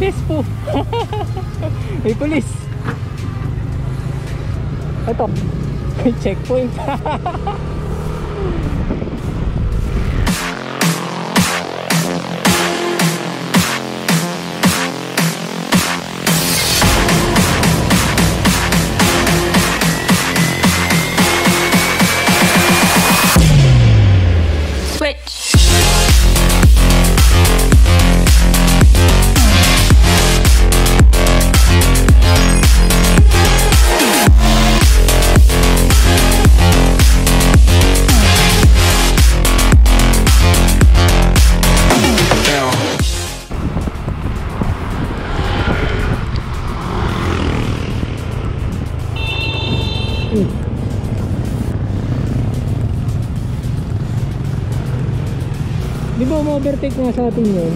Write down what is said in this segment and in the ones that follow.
pulis po. May pulis. Ito. May checkpoint. Di ba ma-overtake nga sa atin yun?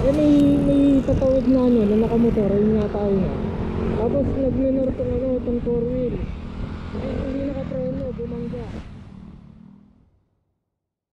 Eh may tatawid na ano, na nakamotor, yun nga tayo nga. Tapos nag-minor itong ano, itong 4 wheel. Hindi nakapreno, bumangga.